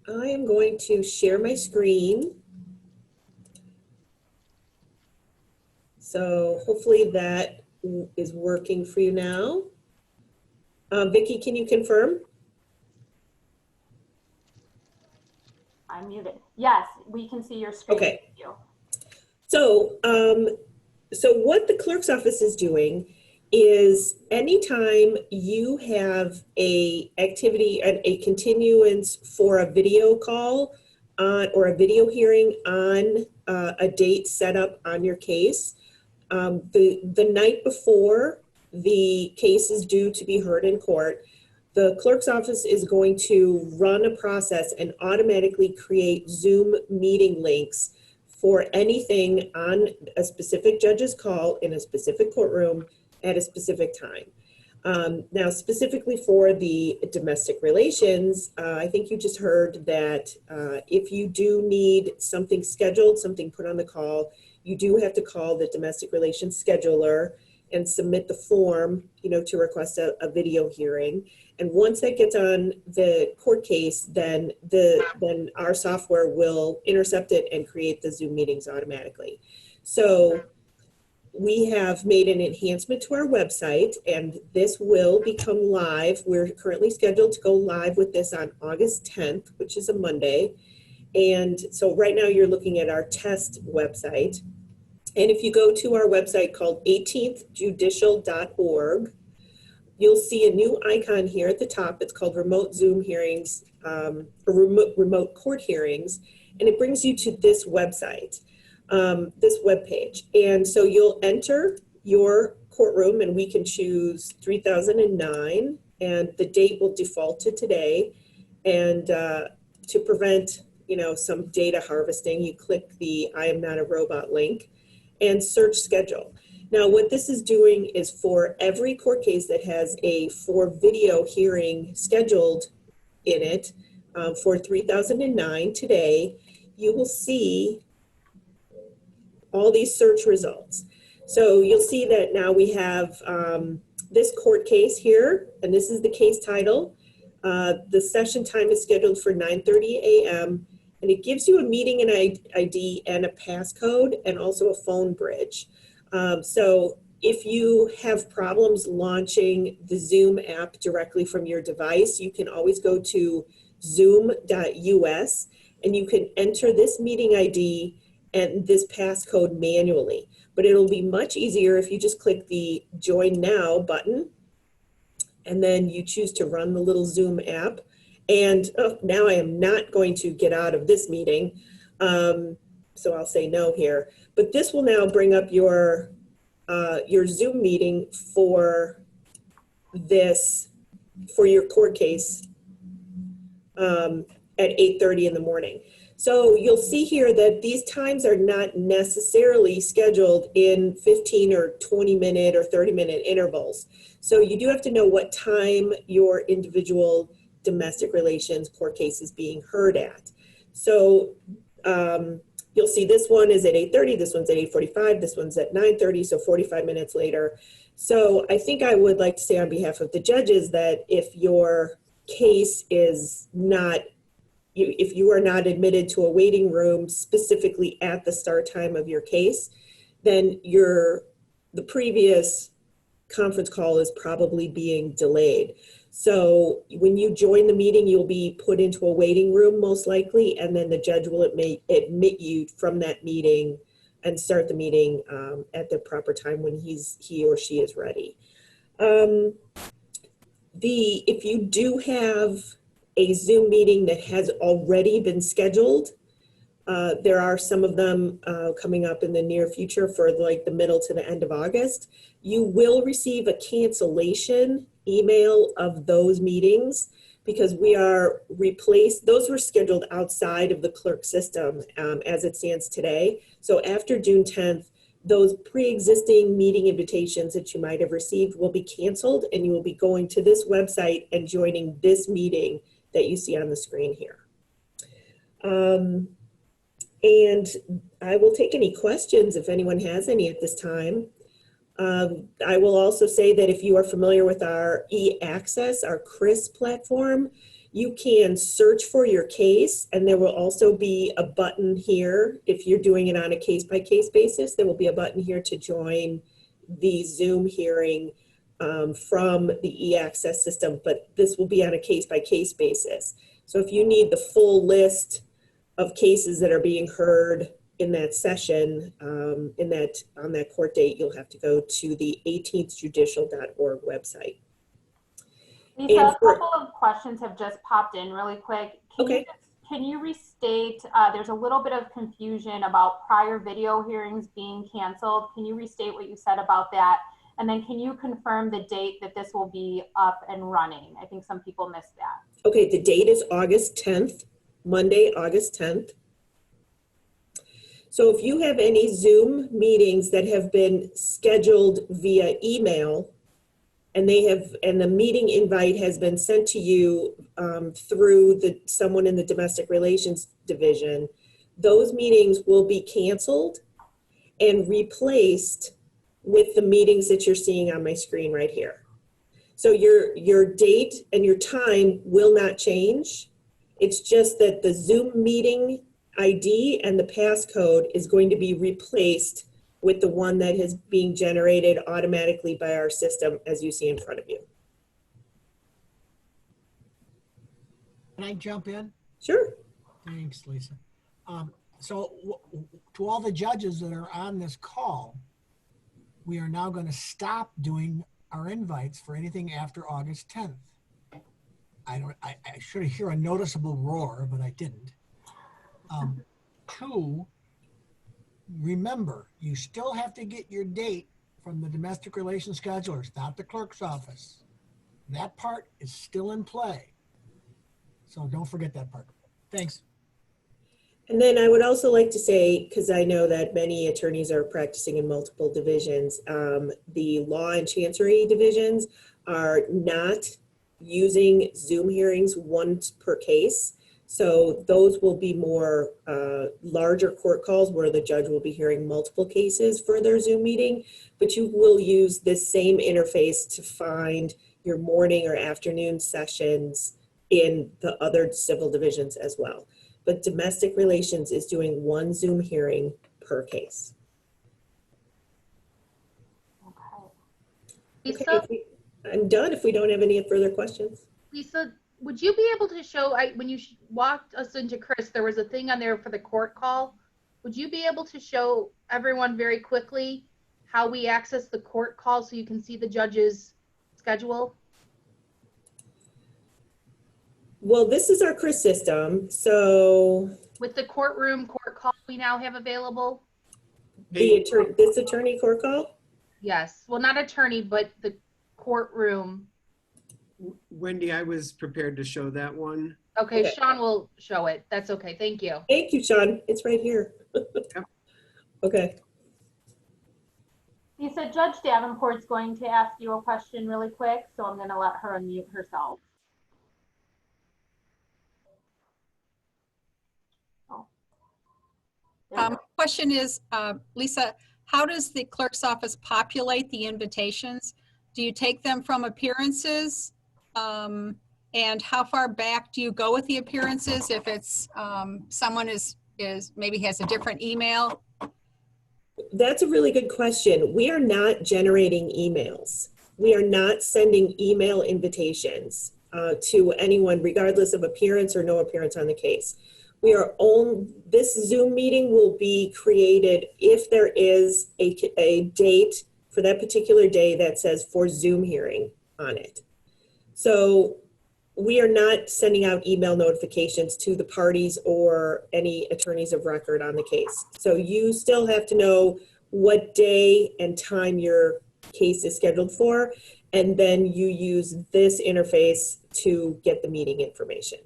I am going to share my screen. So hopefully that is working for you now. Vicki, can you confirm? I'm muted. Yes, we can see your screen. Okay. Thank you. So, so what the clerk's office is doing is anytime you have a activity, a continuance for a video call or a video hearing on a date set up on your case, the night before the case is due to be heard in court, the clerk's office is going to run a process and automatically create Zoom meeting links for anything on a specific judge's call in a specific courtroom at a specific time. Now, specifically for the domestic relations, I think you just heard that if you do need something scheduled, something put on the call, you do have to call the domestic relations scheduler and submit the form, to request a video hearing. And once that gets on the court case, then our software will intercept it and create the Zoom meetings automatically. So we have made an enhancement to our website, and this will become live. We're currently scheduled to go live with this on August 10th, which is a Monday. And so right now you're looking at our test website. And if you go to our website called 18thjudicial.org, you'll see a new icon here at the top. It's called Remote Zoom Hearings, or remote Court Hearings, and it brings you to this website, this web page. And so you'll enter your courtroom, and we can choose 3009, and the date will default to today. And to prevent, some data harvesting, you click the I am not a robot link and search schedule. Now, what this is doing is for every court case that has a video hearing scheduled in it for 3009 today, you will see all these search results. So you'll see that now we have this court case here, and this is the case title. The session time is scheduled for 9:30 a.m. and it gives you a meeting and ID and a passcode and also a phone bridge. So if you have problems launching the Zoom app directly from your device, you can always go to zoom.us and you can enter this meeting ID and this passcode manually. But it'll be much easier if you just click the Join Now button and then you choose to run the little Zoom app. And now I am not going to get out of this meeting. So I'll say no here. But this will now bring up your Zoom meeting for your court case at 8:30 in the morning. So you'll see here that these times are not necessarily scheduled in 15 or 20 minute or 30-minute intervals. So you do have to know what time your individual domestic relations court case is being heard at. So you'll see this one is at 8:30, this one's at 8:45, this one's at 9:30, so 45 minutes later. So I think I would like to say on behalf of the judges that if your case is not, if you are not admitted to a waiting room specifically at the start time of your case, then the previous conference call is probably being delayed. So when you join the meeting, you'll be put into a waiting room most likely, and then the judge will admit you from that meeting and start the meeting at the proper time when he or she is ready. If you do have a Zoom meeting that has already been scheduled, there are some of them coming up in the near future for like the middle to the end of August. You will receive a cancellation email of those meetings because we are those were scheduled outside of the clerk system as it stands today. So after June 10th, those pre-existing meeting invitations that you might have received will be canceled, and you will be going to this website and joining this meeting that you see on the screen here. And I will take any questions if anyone has any at this time. I will also say that if you are familiar with our e-access, our CRIS platform, you can search for your case, and there will also be a button here. If you're doing it on a case-by-case basis, there will be a button here to join the Zoom hearing from the e-access system, but this will be on a case-by-case basis. So if you need the full list of cases that are being heard in that session, on that court date, you'll have to go to the 18thjudicial.org website. Lisa, a couple of questions have just popped in really quick. Can you restate, there's a little bit of confusion about prior video hearings being canceled. Can you restate what you said about that? And then can you confirm the date that this will be up and running? I think some people missed that. Okay, the date is August 10th, Monday, August 10th. So if you have any Zoom meetings that have been scheduled via email, and the meeting invite has been sent to you through someone in the Domestic Relations Division, those meetings will be canceled and replaced with the meetings that you're seeing on my screen right here. So your date and your time will not change. It's just that the Zoom meeting ID and the passcode is going to be replaced with the one that is being generated automatically by our system, as you see in front of you. Can I jump in? Sure. Thanks, Lisa. So to all the judges that are on this call, we are now going to stop doing our invites for anything after August 10th. I should hear a noticeable roar, but I didn't. Two, remember, you still have to get your date from the domestic relations schedulers, not the clerk's office. That part is still in play. So don't forget that part. Thanks. And then I would also like to say, because I know that many attorneys are practicing in multiple divisions, the law and chancery divisions are not using Zoom hearings once per case. So those will be more larger court calls where the judge will be hearing multiple cases for their Zoom meeting, but you will use this same interface to find your morning or afternoon sessions in the other civil divisions as well. But domestic relations is doing one Zoom hearing per case. Lisa, Okay, I'm done if we don't have any further questions. Lisa, would you be able to show, when you walked us into Chris, there was a thing on there for the court call. Would you be able to show everyone very quickly how we access the court call so you can see the judge's schedule? Well, this is our Chris system, so. With the courtroom court call we now have available? This attorney court call? Yes, well, not attorney, but the courtroom. Wendy, I was prepared to show that one. Okay, Sean will show it. That's okay, thank you. Thank you, Sean. It's right here. Yep. Okay. Lisa, Judge Davenport's going to ask you a question really quick, so I'm going to let her unmute herself. Question is, Lisa, how does the clerk's office populate the invitations? Do you take them from appearances? And how far back do you go with the appearances if it's someone is maybe has a different email? That's a really good question. We are not generating emails. We are not sending email invitations to anyone, regardless of appearance or no appearance on the case. This Zoom meeting will be created if there is a date for that particular day that says for Zoom hearing on it. So we are not sending out email notifications to the parties or any attorneys of record on the case. So you still have to know what day and time your case is scheduled for, and then you use this interface to get the meeting information.